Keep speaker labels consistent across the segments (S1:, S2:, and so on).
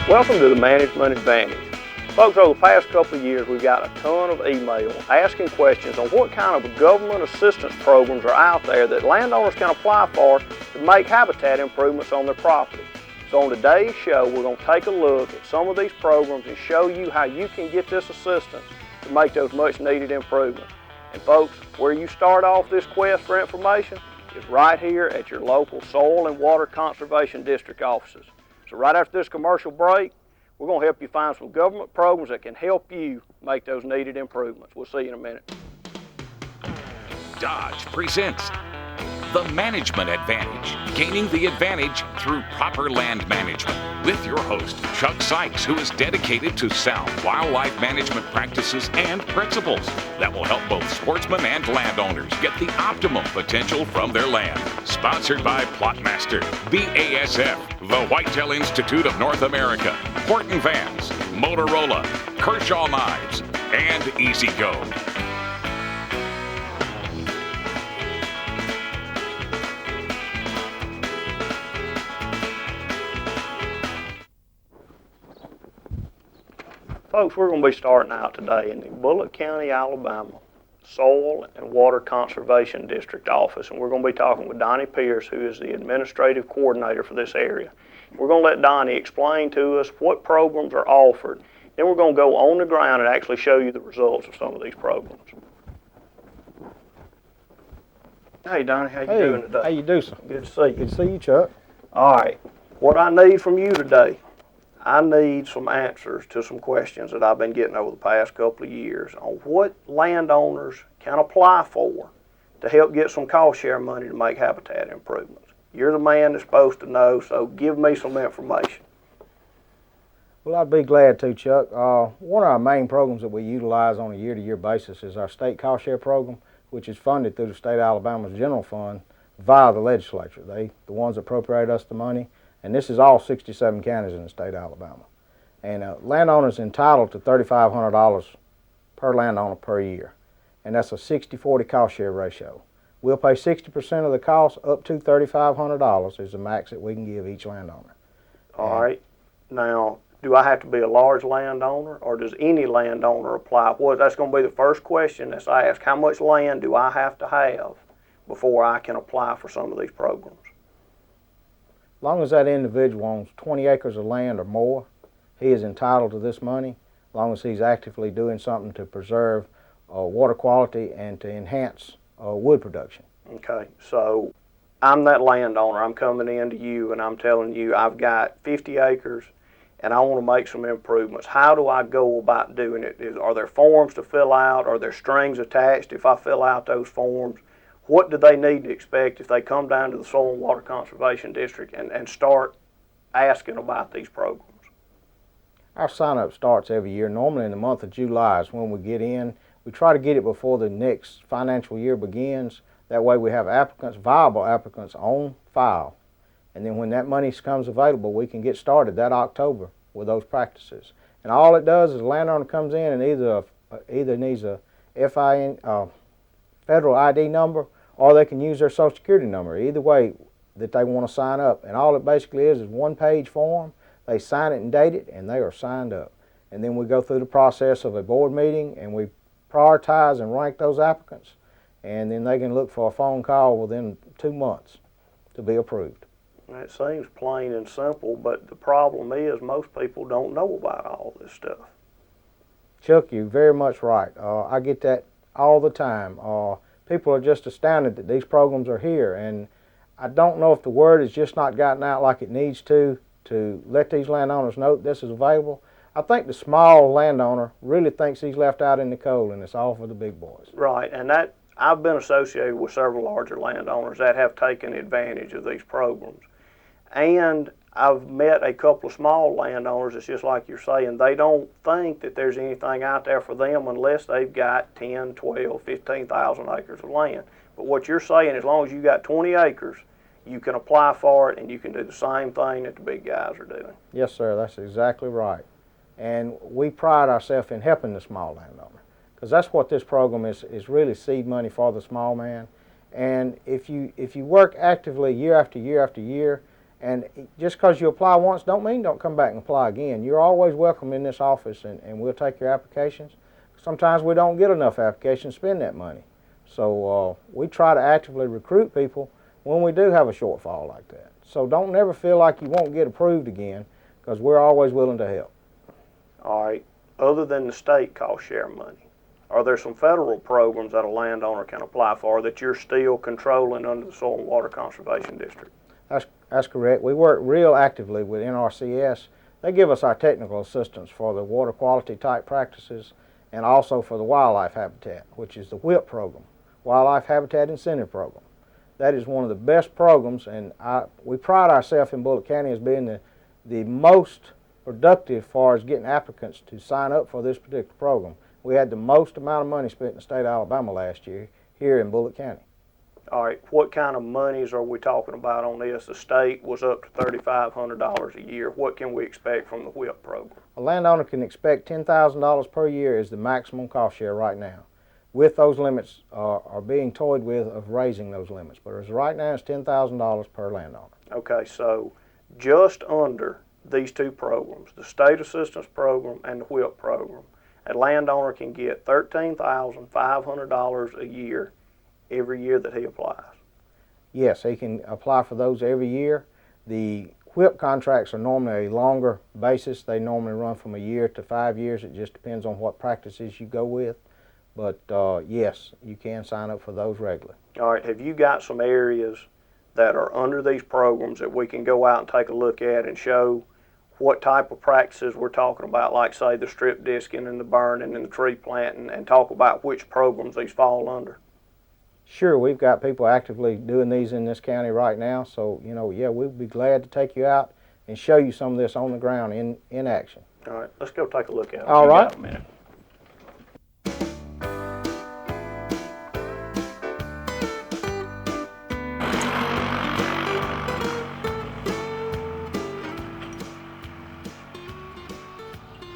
S1: Welcome to the Management Advantage. Folks, over the past couple of years, we've got a ton of email asking questions on what kind of government assistance programs are out there that landowners can apply for to make habitat improvements on their property. So on today's show, we're going to take a look at some of these programs and show you how you can get this assistance to make those much needed improvements. And folks, where you start off this quest for information is right here at your local Soil and Water Conservation District offices. So right after this commercial break, we're going to help you find some government programs that can help you make those needed improvements. We'll see you in a minute.
S2: Dodge presents The Management Advantage, gaining the advantage through proper land management, with your host, Chuck Sykes, who is dedicated to sound wildlife management practices and principles that will help both sportsmen and landowners get the optimum potential from their land. Sponsored by Plotmaster, BASF, the Whitetail Institute of North America, Horton Vans, Motorola, Kershaw Knives, and Easy Go.
S1: Folks, we're going to be starting out today in the Bullock County, Alabama Soil and Water Conservation District office, and we're going to be talking with Donnie Pierce, who is the administrative coordinator for this area. We're going to let Donnie explain to us what programs are offered. Then we're going to go on the ground and actually show you the results of some of these programs. Hey, Donnie, how you doing today?
S3: How you do, sir?
S1: Good to see you.
S3: Good to see you, Chuck.
S1: All right, what I need from you today, I need some answers to some questions that I've been getting over the past couple of years on what landowners can apply for to help get some cost share money to make habitat improvements. You're the man that's supposed to know, so give me some information.
S3: Well, I'd be glad to, Chuck. One of our main programs that we utilize on a year-to-year basis is our state cost share program, which is funded through the state of Alabama's general fund via the legislature. They, the ones that appropriate us the money. And this is all 67 counties in the state of Alabama. And landowners entitled to $3,500 per landowner per year. And that's a 60-40 cost share ratio. We'll pay 60% of the cost up to $3,500 is the max that we can give each landowner.
S1: All right. Now, do I have to be a large landowner, or does any landowner apply? Well, that's going to be the first question that's asked. How much land do I have to have before I can apply for some of these programs?
S3: As long as that individual owns 20 acres of land or more, he is entitled to this money, as long as he's actively doing something to preserve water quality and to enhance wood production.
S1: Okay, so I'm that landowner. I'm coming in to you and I'm telling you I've got 50 acres and I want to make some improvements. How do I go about doing it? Are there forms to fill out? Are there strings attached if I fill out those forms? What do they need to expect if they come down to the Soil and Water Conservation District and start asking about these programs?
S3: Our sign-up starts every year. Normally in the month of July is when we get in. We try to get it before the next financial year begins. That way we have applicants, viable applicants on file. And then when that money becomes available, we can get started that October with those practices. And all it does is the landowner comes in and either needs a FIN, federal ID number, or they can use their Social Security number, either way that they want to sign up. And all it basically is one-page form. They sign it and date it, and they are signed up. And then we go through the process of a board meeting, and we prioritize and rank those applicants. And then they can look for a phone call within 2 months to be approved.
S1: It seems plain and simple, but the problem is most people don't know about all this stuff.
S3: Chuck, you're very much right. I get that all the time. People are just astounded that these programs are here, and I don't know if the word has just not gotten out like it needs to let these landowners know that this is available. I think the small landowner really thinks he's left out in the cold, and it's all for the big boys.
S1: Right, and that I've been associated with several larger landowners that have taken advantage of these programs. And I've met a couple of small landowners, it's just like you're saying, they don't think that there's anything out there for them unless they've got 10, 12, 15,000 acres of land. But what you're saying, as long as you got 20 acres, you can apply for it and you can do the same thing that the big guys are doing.
S3: Yes, sir, that's exactly right. And we pride ourselves in helping the small landowner, because that's what this program is really seed money for the small man. And if you work actively year after year after year, And just because you apply once don't mean don't come back and apply again. You're always welcome in this office, and we'll take your applications. Sometimes we don't get enough applications to spend that money. So we try to actively recruit people when we do have a shortfall like that. So don't never feel like you won't get approved again, because we're always willing to help.
S1: All right. Other than the state cost share money, are there some federal programs that a landowner can apply for that you're still controlling under the Soil and Water Conservation District?
S3: That's correct. We work real actively with NRCS. They give us our technical assistance for the water quality type practices and also for the wildlife habitat, which is the WHIP program, Wildlife Habitat Incentive Program. That is one of the best programs, and we pride ourselves in Bullock County as being the most productive as far as getting applicants to sign up for this particular program. We had the most amount of money spent in the state of Alabama last year here in Bullock County.
S1: All right, what kind of monies are we talking about on this? The state was up to $3,500 a year. What can we expect from the WHIP program?
S3: A landowner can expect $10,000 per year is the maximum cost share right now. With those limits are being toyed with of raising those limits. But as right now, it's $10,000 per landowner.
S1: Okay, so just under these two programs, the state assistance program and the WHIP program, a landowner can get $13,500 a year every year that he applies.
S3: Yes, he can apply for those every year. The WHIP contracts are normally a longer basis. They normally run from a year to 5 years. It just depends on what practices you go with. But yes, you can sign up for those regularly.
S1: All right, have you got some areas that are under these programs that we can go out and take a look at and show what type of practices we're talking about, like say the strip disking and the burning and the tree planting, and talk about which programs these fall under?
S3: Sure, we've got people actively doing these in this county right now, so yeah, we'd be glad to take you out and show you some of this on the ground in action.
S1: All right, let's go take a look at it.
S3: All right.
S1: Got a minute.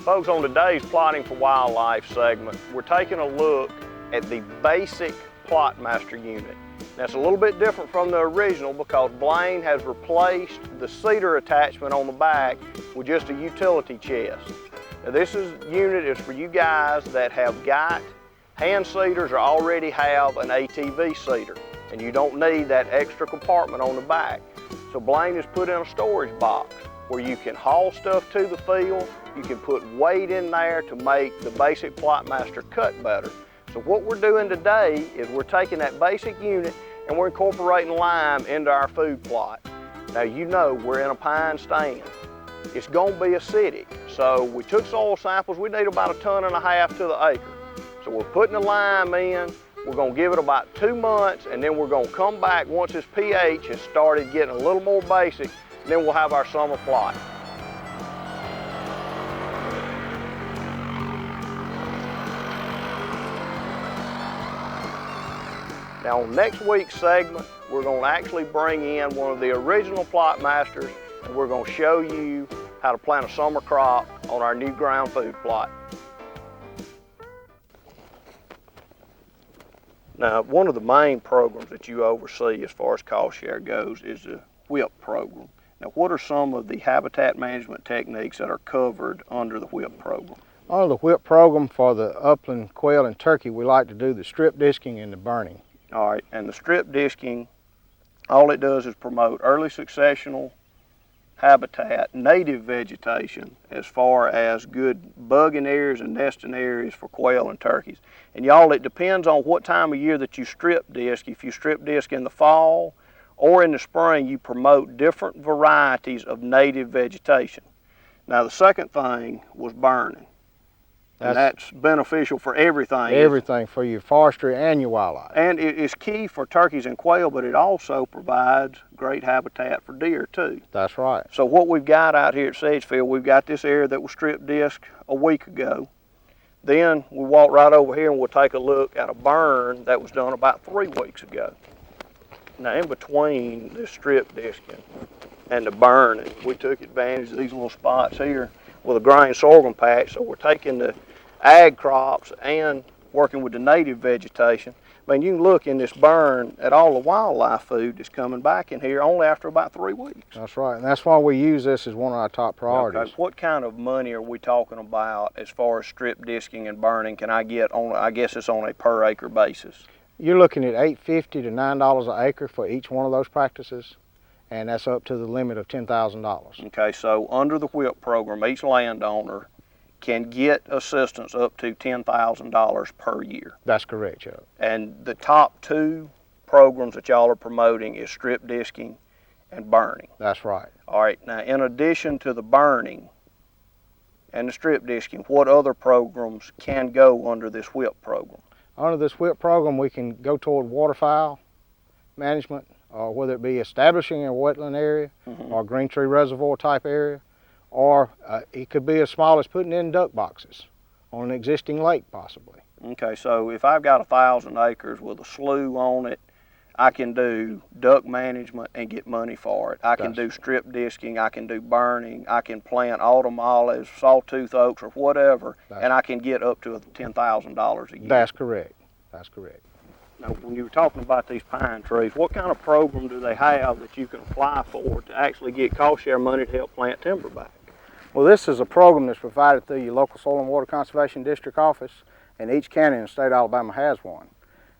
S1: Folks, on today's Plotting for Wildlife segment, we're taking a look at the basic Plotmaster unit. Now, it's a little bit different from the original because Blaine has replaced the cedar attachment on the back with just a utility chest. Now, this unit is for you guys that have got hand cedars or already have an ATV cedar, and you don't need that extra compartment on the back. So Blaine has put in a storage box where you can haul stuff to the field. You can put weight in there to make the basic Plotmaster cut better. So what we're doing today is we're taking that basic unit and we're incorporating lime into our food plot. Now, you know we're in a pine stand. It's going to be acidic. So we took soil samples. We need about 1.5 tons to the acre. So we're putting the lime in. We're going to give it about 2 months, and then we're going to come back once its pH has started getting a little more basic, and then we'll have our summer plot. Now, on next week's segment, we're going to actually bring in one of the original Plotmasters, and we're going to show you how to plant a summer crop on our new ground food plot. Now, one of the main programs that you oversee as far as cost share goes is the WHIP program. Now, what are some of the habitat management techniques that are covered under the WHIP program?
S3: Under the WHIP program for the upland quail and turkey, we like to do the strip disking and the burning.
S1: All right, and the strip disking, all it does is promote early successional habitat, native vegetation, as far as good bugging areas and nesting areas for quail and turkeys. And y'all, it depends on what time of year that you strip disc. If you strip disc in the fall or in the spring, you promote different varieties of native vegetation. Now, the second thing was burning. And that's beneficial for everything.
S3: Everything, for your forestry and your wildlife.
S1: And it's key for turkeys and quail, but it also provides great habitat for deer too.
S3: That's right.
S1: So what we've got out here at Sedgefield, we've got this area that was strip disc a week ago. Then we walk right over here and we'll take a look at a burn that was done about 3 weeks ago. Now, in between the strip disking and the burning, we took advantage of these little spots here with a grain sorghum patch. So we're taking the ag crops and working with the native vegetation. I mean, you can look in this burn at all the wildlife food that's coming back in here only after about 3 weeks.
S3: That's right, and that's why we use this as one of our top priorities.
S1: Okay, what kind of money are we talking about as far as strip disking and burning can I get on, I guess it's on a per acre basis?
S3: You're looking at $8.50 to $9 an acre for each one of those practices, and that's up to the limit of $10,000.
S1: Okay, so under the WHIP program, each landowner can get assistance up to $10,000 per year.
S3: That's correct, Chuck.
S1: And the top 2 programs that y'all are promoting is strip disking and burning.
S3: That's right.
S1: All right, now in addition to the burning and the strip disking, what other programs can go under this WHIP program?
S3: Under this WHIP program, we can go toward waterfowl management, whether it be establishing a wetland area or green tree reservoir type area, or it could be as small as putting in duck boxes on an existing lake possibly.
S1: Okay, so if I've got 1,000 acres with a slough on it, I can do duck management and get money for it. I can do strip disking, I can do burning, I can plant autumn olives, sawtooth oaks, or whatever, and I can get up to $10,000 a year.
S3: That's correct. That's correct.
S1: Now, when you were talking about these pine trees, what kind of program do they have that you can apply for to actually get cost share money to help plant timber back?
S3: Well, this is a program that's provided through your local Soil and Water Conservation District office, and each county in the state of Alabama has one.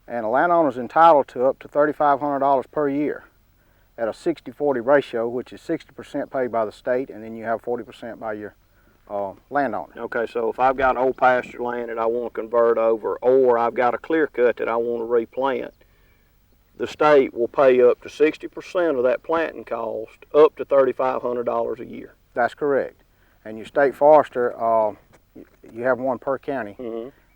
S3: And a landowner is entitled to up to $3,500 per year at a 60-40 ratio, which is 60% paid by the state, and then you have 40% by your landowner.
S1: Okay, so if I've got old pasture land that I want to convert over, or I've got a clear cut that I want to replant, the state will pay up to 60% of that planting cost, up to $3,500 a year.
S3: That's correct. And your state forester, you have one per county,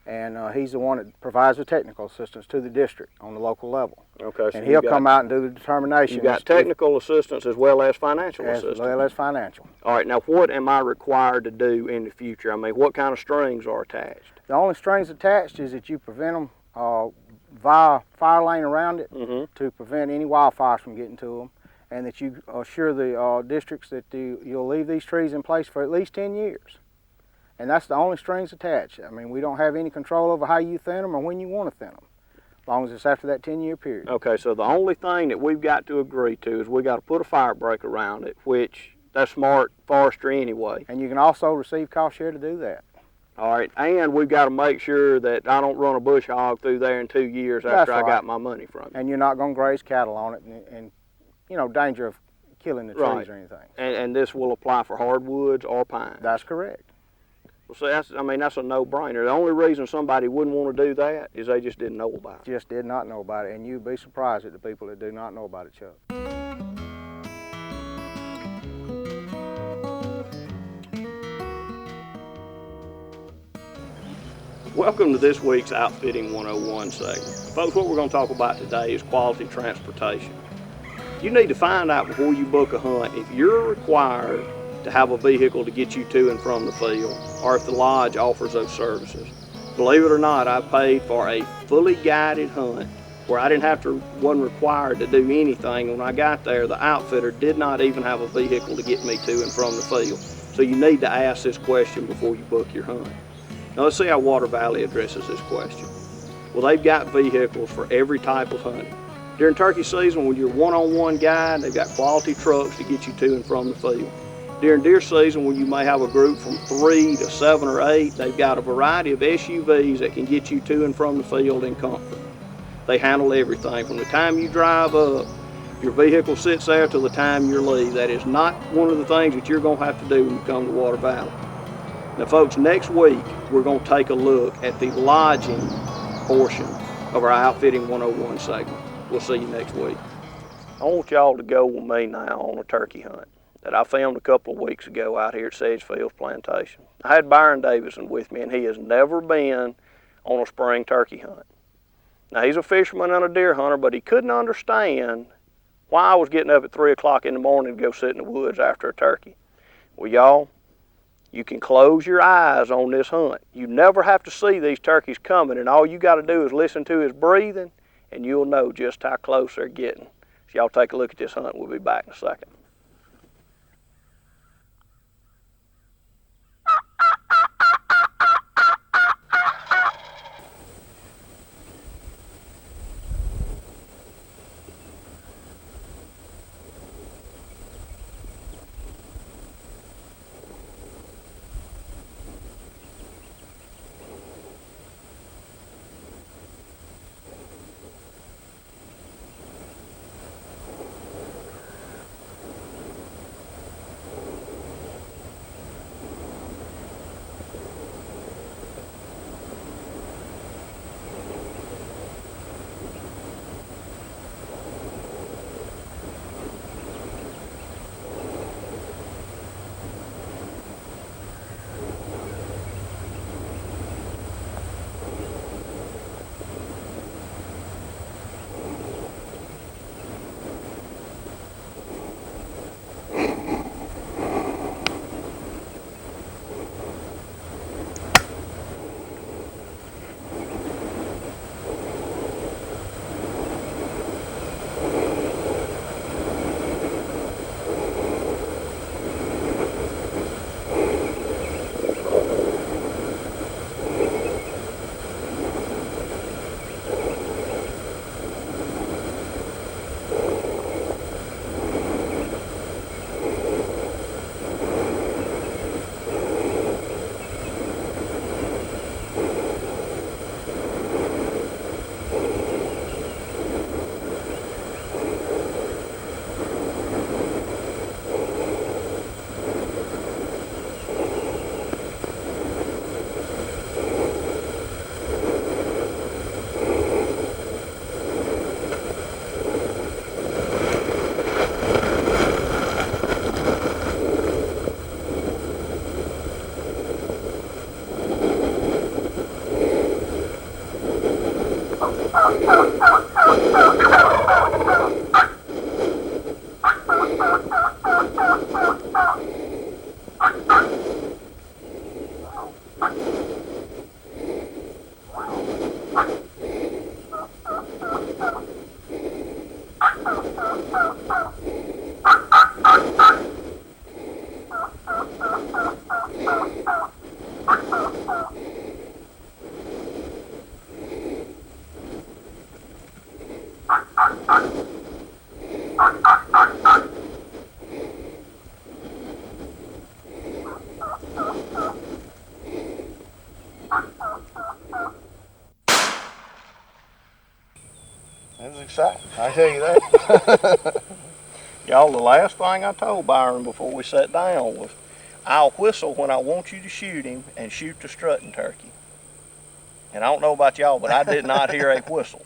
S3: and he's the one that provides the technical assistance to the district on the local level.
S1: Okay, so
S3: and he'll come out and do the determination.
S1: You got technical assistance as well as financial assistance.
S3: As well as financial.
S1: All right, now what am I required to do in the future? I mean, what kind of strings are attached?
S3: The only strings attached is that you prevent them via fire lane around it to prevent any wildfires from getting to them, and that you assure the districts that you'll leave these trees in place for at least 10 years. And that's the only strings attached. I mean, we don't have any control over how you thin them or when you want to thin them, as long as it's after that 10-year period.
S1: Okay, so the only thing that we've got to agree to is we got to put a fire break around it, which that's smart forestry anyway.
S3: And you can also receive cost share to do that.
S1: All right, and we've got to make sure that I don't run a bush hog through there in 2 years after I got my money from it.
S3: And you're not going to graze cattle on it and you know, danger of killing the trees or anything.
S1: And this will apply for hardwoods or pine.
S3: That's correct.
S1: Well, see, that's a no-brainer. The only reason somebody wouldn't want to do that is they just didn't know about it.
S3: Just did not know about it, and you'd be surprised at the people that do not know about it, Chuck.
S1: Welcome to this week's Outfitting 101 segment. Folks, what we're going to talk about today is quality transportation. You need to find out before you book a hunt if you're required to have a vehicle to get you to and from the field, or if the lodge offers those services. Believe it or not, I paid for a fully guided hunt where I wasn't required to do anything. When I got there, the outfitter did not even have a vehicle to get me to and from the field. So you need to ask this question before you book your hunt. Now let's see how Water Valley addresses this question. Well, they've got vehicles for every type of hunting. During turkey season, when you're one-on-one guide, they've got quality trucks to get you to and from the field. During deer season, when you may have a group from 3 to 7 or 8, they've got a variety of SUVs that can get you to and from the field in comfort. They handle everything from the time you drive up, your vehicle sits there till the time you leave. That is not one of the things that you're going to have to do when you come to Water Valley. Now folks, next week we're going to take a look at the lodging portion of our Outfitting 101 segment. We'll see you next week. I want y'all to go with me now on a turkey hunt that I filmed a couple of weeks ago out here at Sedgefield Plantation. I had Byron Davison with me, and he has never been on a spring turkey hunt. Now, he's a fisherman and a deer hunter, but he couldn't understand why I was getting up at 3 o'clock in the morning to go sit in the woods after a turkey. Well, y'all, you can close your eyes on this hunt. You never have to see these turkeys coming, and all you got to do is listen to his breathing, and you'll know just how close they're getting. So y'all take a look at this hunt. We'll be back in a second.
S4: was exciting, I tell you that.
S1: Y'all, the last thing I told Byron before we sat down was, I'll whistle when I want you to shoot him and shoot the strutting turkey. And I don't know about y'all, but I did not hear a whistle.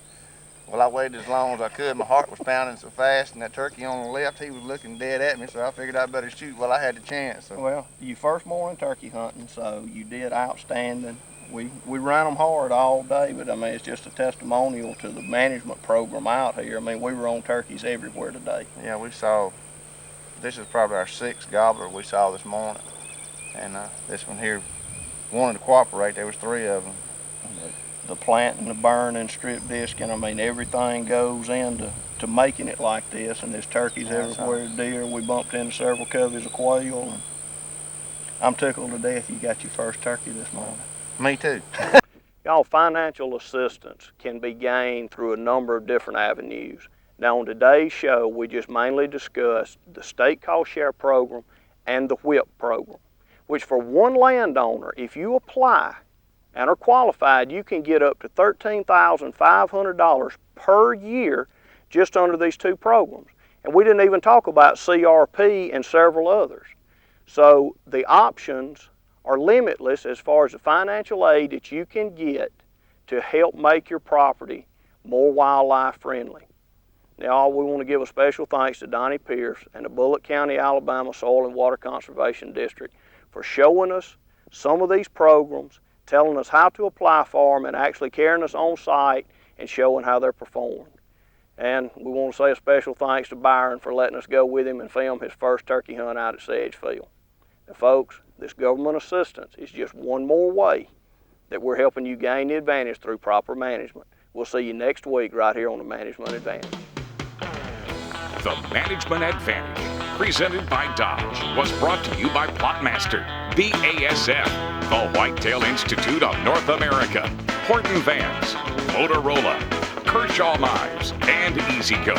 S4: Well, I waited as long as I could. My heart was pounding so fast, and that turkey on the left, he was looking dead at me, so I figured I'd better shoot while I had the chance. So.
S1: Well, you first morning turkey hunting, so you did outstanding. We ran them hard all day, but I mean, it's just a testimonial to the management program out here. I mean, we were on turkeys everywhere today.
S4: Yeah, we saw, this is probably our 6th gobbler we saw this morning. And this one here wanted to cooperate. There was 3 of them.
S1: The planting, the burning, strip disking, I mean, everything goes into making it like this, and there's turkeys everywhere, deer. We bumped into several coveys of quail, and I'm tickled to death you got your first turkey this morning.
S4: Me too.
S1: Y'all, financial assistance can be gained through a number of different avenues. Now, on today's show, we just mainly discussed the state cost share program and the WHIP program, which for one landowner, if you apply and are qualified, you can get up to $13,500 per year just under these 2 programs. And we didn't even talk about CRP and several others. So the options are limitless as far as the financial aid that you can get to help make your property more wildlife friendly. Now, we want to give a special thanks to Donnie Pierce and the Bullock County, Alabama Soil and Water Conservation District for showing us some of these programs, telling us how to apply for them, and actually carrying us on site and showing how they're performed. And we want to say a special thanks to Byron for letting us go with him and film his first turkey hunt out at Sedgefield. Now, folks, this government assistance is just one more way that we're helping you gain the advantage through proper management. We'll see you next week right here on the Management Advantage.
S2: The Management Advantage, presented by Dodge, was brought to you by Plotmaster, BASF, the Whitetail Institute of North America, Horton Vans, Motorola, Kershaw Knives, and EasyGo.